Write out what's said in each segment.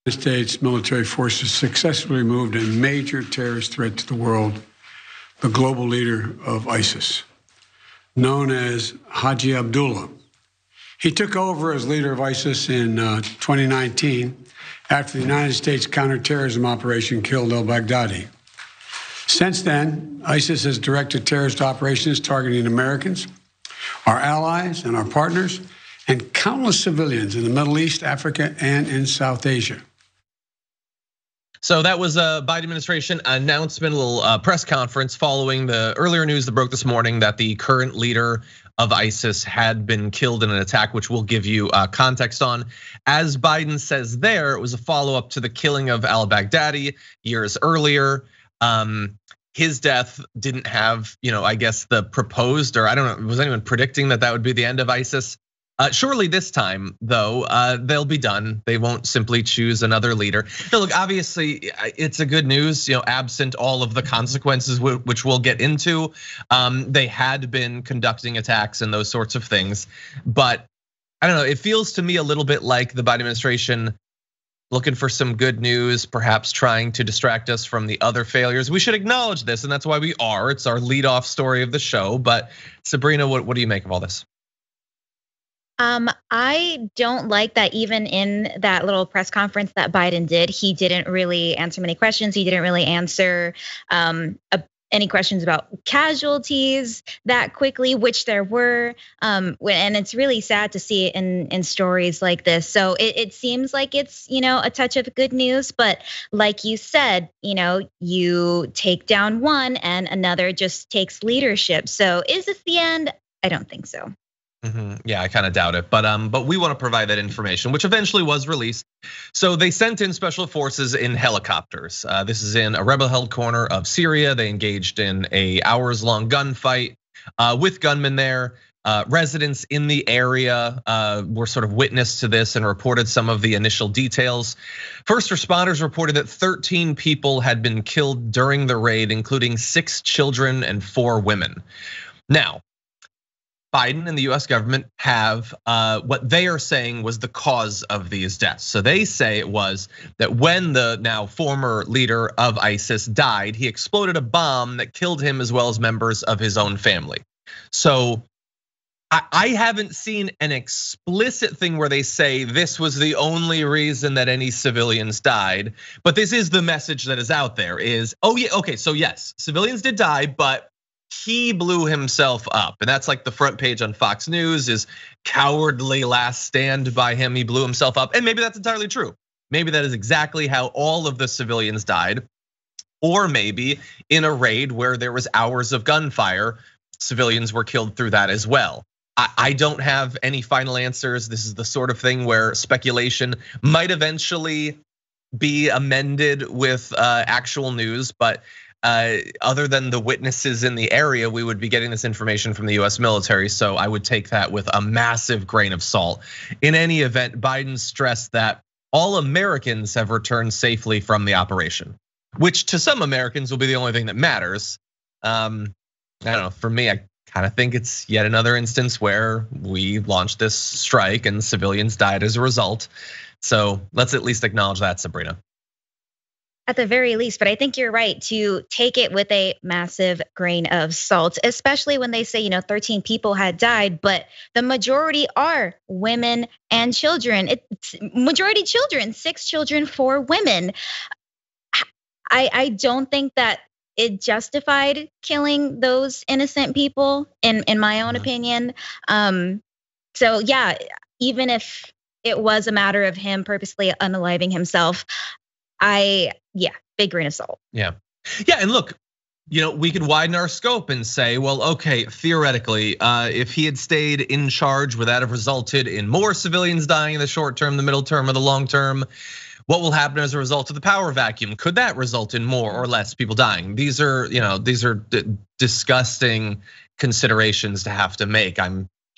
United States military forces successfully removed a major terrorist threat to the world, the global leader of ISIS, known as Haji Abdullah. He took over as leader of ISIS in 2019 after the United States counterterrorism operation killed al-Baghdadi. Since then, ISIS has directed terrorist operations targeting Americans, our allies and our partners, and countless civilians in the Middle East, Africa, and in South Asia. So that was a Biden administration announcement, a little press conference following the earlier news that broke this morning that the current leader of ISIS had been killed in an attack, which we'll give you context on. As Biden says there, it was a follow-up to the killing of al-Baghdadi years earlier. His death didn't have, I guess the proposed, or I don't know, was anyone predicting that would be the end of ISIS? Surely this time, though, they'll be done. They won't simply choose another leader. Now, look, obviously, it's a good news, absent all of the consequences, which we'll get into. They had been conducting attacks and those sorts of things. But I don't know, it feels to me a little bit like the Biden administration looking for some good news, perhaps trying to distract us from the other failures. We should acknowledge this, and that's why we are. It's our leadoff story of the show. But Sabrina, what do you make of all this? I don't like that even in that little press conference that Biden did, he didn't really answer many questions. He didn't really answer any questions about casualties that quickly, which there were. And it's really sad to see it in stories like this. So it seems like it's, a touch of good news, but like you said, you take down one and another just takes leadership. So is this the end? I don't think so. Yeah, I kind of doubt it, but we want to provide that information, which eventually was released. So they sent in special forces in helicopters. This is in a rebel-held corner of Syria. They engaged in a hours-long gunfight with gunmen there. Residents in the area were sort of witness to this and reported some of the initial details. First responders reported that 13 people had been killed during the raid, including 6 children and 4 women. Now, Biden and the US government have what they are saying was the cause of these deaths. So they say it was that when the now former leader of ISIS died, he exploded a bomb that killed him as well as members of his own family. So I haven't seen an explicit thing where they say this was the only reason that any civilians died, but this is the message that is out there is, oh yeah, okay, so yes, civilians did die, but he blew himself up. And that's like the front page on Fox News is cowardly last stand by him. He blew himself up. And maybe that's entirely true. Maybe that is exactly how all of the civilians died. Or maybe in a raid where there was hours of gunfire, civilians were killed through that as well. I don't have any final answers. This is the sort of thing where speculation might eventually be amended with actual news, but other than the witnesses in the area, we would be getting this information from the US military. So I would take that with a massive grain of salt. In any event, Biden stressed that all Americans have returned safely from the operation, which to some Americans will be the only thing that matters. I don't know, for me, I kind of think it's yet another instance where we launched this strike and civilians died as a result. So let's at least acknowledge that, Sabrina. At the very least, but I think you're right to take it with a massive grain of salt, especially when they say, 13 people had died, but the majority are women and children. It's majority children, 6 children, 4 women. I don't think that it justified killing those innocent people, in my own opinion. So yeah, even if it was a matter of him purposely unaliving himself, big grain of salt. Yeah, and look, we could widen our scope and say, well, okay, theoretically, if he had stayed in charge, would that have resulted in more civilians dying in the short term, the middle term, or the long term? What will happen as a result of the power vacuum? Could that result in more or less people dying? These are disgusting considerations to have to make.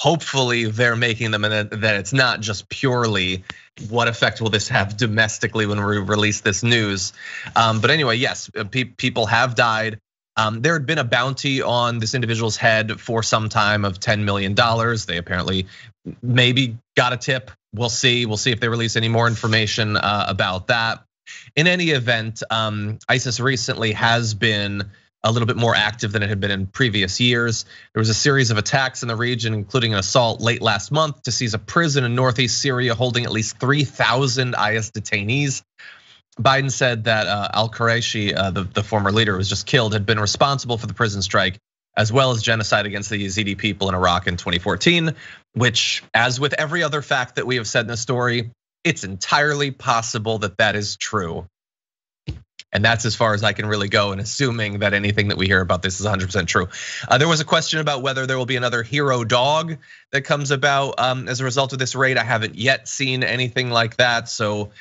Hopefully they're making them, and that it's not just purely what effect will this have domestically when we release this news. But anyway, yes, people have died. There had been a bounty on this individual's head for some time of $10 million. They apparently maybe got a tip We'll see if they release any more information about that. In any event, ISIS recently has been a little bit more active than it had been in previous years. There was a series of attacks in the region, including an assault late last month to seize a prison in northeast Syria holding at least 3,000 IS detainees. Biden said that al-Qurayshi, the former leader who was just killed, had been responsible for the prison strike, as well as genocide against the Yazidi people in Iraq in 2014, which, as with every other fact that we have said in the story, it's entirely possible that that is true. And that's as far as I can really go in assuming that anything that we hear about this is 100% true. There was a question about whether there will be another hero dog that comes about as a result of this raid. I haven't yet seen anything like that. So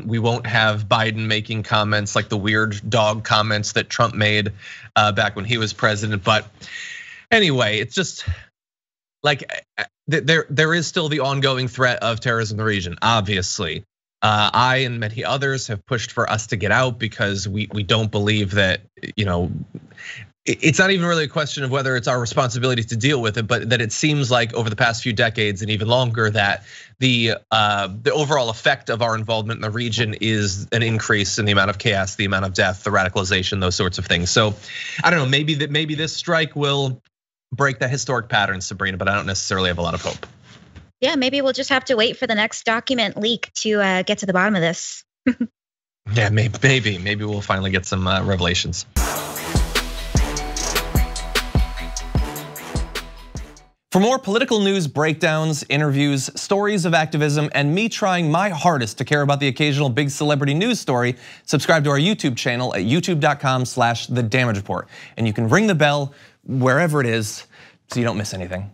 we won't have Biden making comments like the weird dog comments that Trump made back when he was president. But anyway, it's just like there is still the ongoing threat of terrorism in the region, obviously. I and many others have pushed for us to get out because we don't believe that, it's not even really a question of whether it's our responsibility to deal with it, but that it seems like over the past few decades and even longer that the overall effect of our involvement in the region is an increase in the amount of chaos, the amount of death, the radicalization, those sorts of things. So I don't know, maybe this strike will break that historic pattern, Sabrina, but I don't necessarily have a lot of hope. Yeah, maybe we'll just have to wait for the next document leak to get to the bottom of this. Yeah, maybe we'll finally get some revelations. For more political news breakdowns, interviews, stories of activism, and me trying my hardest to care about the occasional big celebrity news story, subscribe to our YouTube channel at youtube.com/thedamagereport. And you can ring the bell wherever it is so you don't miss anything.